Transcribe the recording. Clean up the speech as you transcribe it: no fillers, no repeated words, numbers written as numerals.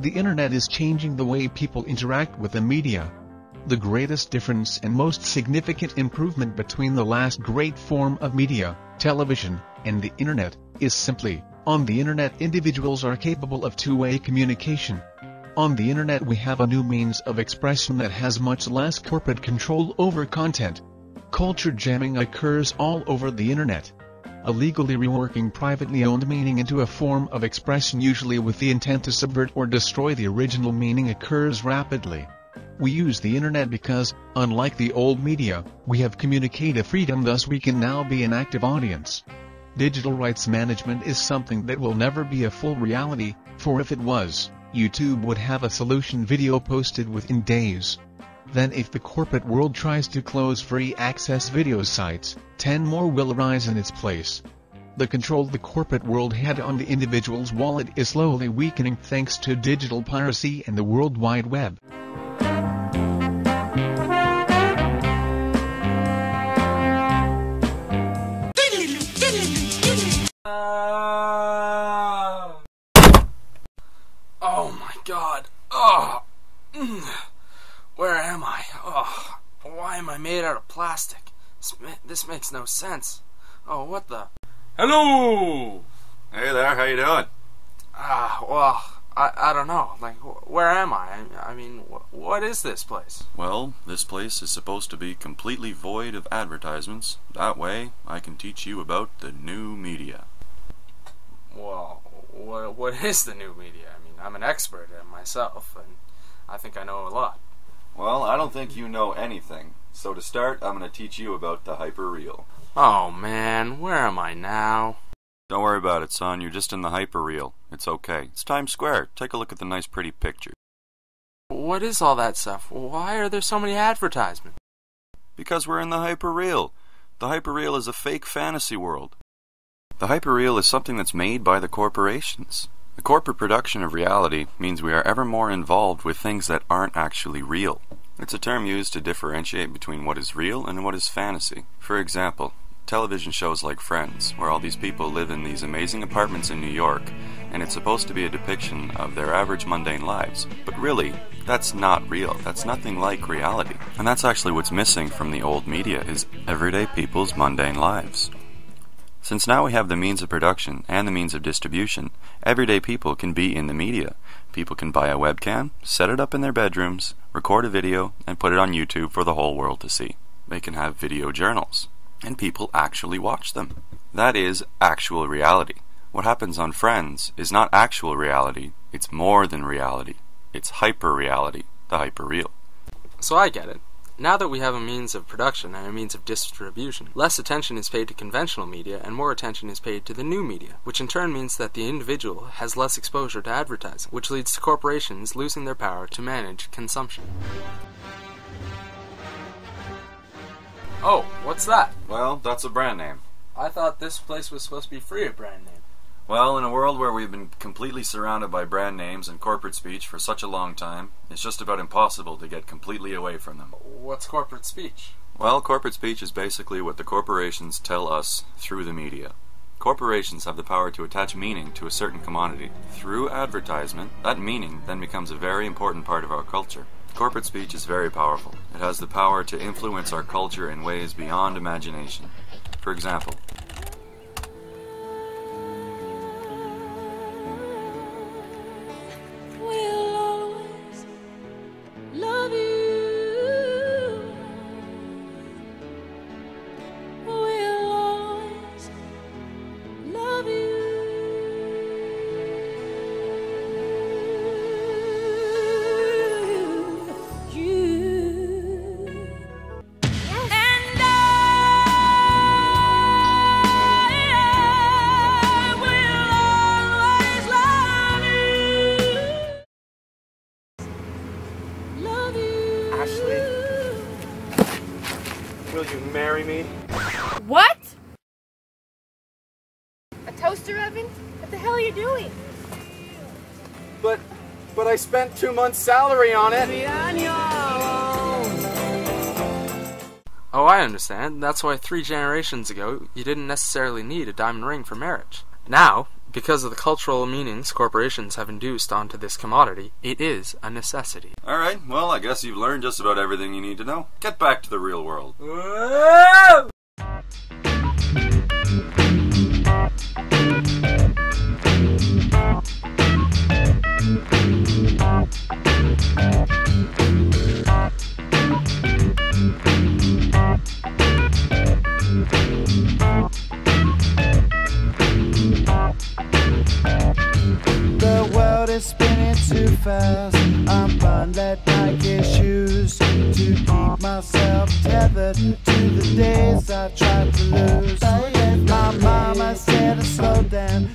The internet is changing the way people interact with the media. The greatest difference and most significant improvement between the last great form of media, television, and the internet, is simply, on the internet individuals are capable of two-way communication. On the internet we have a new means of expression that has much less corporate control over content. Culture jamming occurs all over the internet. Illegally reworking privately owned meaning into a form of expression usually with the intent to subvert or destroy the original meaning occurs rapidly. We use the internet because, unlike the old media, we have communicative freedom, thus we can now be an active audience. Digital rights management is something that will never be a full reality, for if it was, YouTube would have a solution video posted within days. Then if the corporate world tries to close free access video sites, 10 more will arise in its place. The control the corporate world had on the individual's wallet is slowly weakening thanks to digital piracy and the World Wide Web. Oh my God. Oh. Where am I? Oh. Why am I made out of plastic? This makes no sense. Oh, what the? Hello! Hey there, how you doing? Well, I don't know. Like, where am I? I mean, what is this place? Well, this place is supposed to be completely void of advertisements. That way, I can teach you about the new media. Well, what is the new media? I mean, I'm an expert at it myself, and I think I know a lot. Well, I don't think you know anything. So to start, I'm going to teach you about the hyperreal. Oh man, where am I now? Don't worry about it, son. You're just in the hyperreal. It's okay. It's Times Square. Take a look at the nice pretty picture. What is all that stuff? Why are there so many advertisements? Because we're in the hyperreal. The hyperreal is a fake fantasy world. The hyperreal is something that's made by the corporations. The corporate production of reality means we are ever more involved with things that aren't actually real. It's a term used to differentiate between what is real and what is fantasy. For example, television shows like Friends, where all these people live in these amazing apartments in New York, and it's supposed to be a depiction of their average mundane lives. But really, that's not real. That's nothing like reality. And that's actually what's missing from the old media, is everyday people's mundane lives. Since now we have the means of production and the means of distribution, everyday people can be in the media. People can buy a webcam, set it up in their bedrooms, record a video, and put it on YouTube for the whole world to see. They can have video journals, and people actually watch them. That is actual reality. What happens on Friends is not actual reality, it's more than reality. It's hyper-reality, the hyper-real. So I get it. Now that we have a means of production and a means of distribution, less attention is paid to conventional media and more attention is paid to the new media, which in turn means that the individual has less exposure to advertising, which leads to corporations losing their power to manage consumption. Oh, what's that? Well, that's a brand name. I thought this place was supposed to be free of brand name. Well, in a world where we've been completely surrounded by brand names and corporate speech for such a long time, it's just about impossible to get completely away from them. What's corporate speech? Well, corporate speech is basically what the corporations tell us through the media. Corporations have the power to attach meaning to a certain commodity. Through advertisement, that meaning then becomes a very important part of our culture. Corporate speech is very powerful. It has the power to influence our culture in ways beyond imagination. For example, Ashley, will you marry me? What? A toaster oven? What the hell are you doing? But I spent 2 months' salary on it. Oh, I understand. That's why 3 generations ago, you didn't necessarily need a diamond ring for marriage. Now, Because of the cultural meanings corporations have induced onto this commodity, it is a necessity. Alright, well, I guess you've learned just about everything you need to know. Get back to the real world. Whoa! The world is spinning too fast. I'm bundled Nike shoes to keep myself tethered to the days I tried to lose. My mama said to slow down.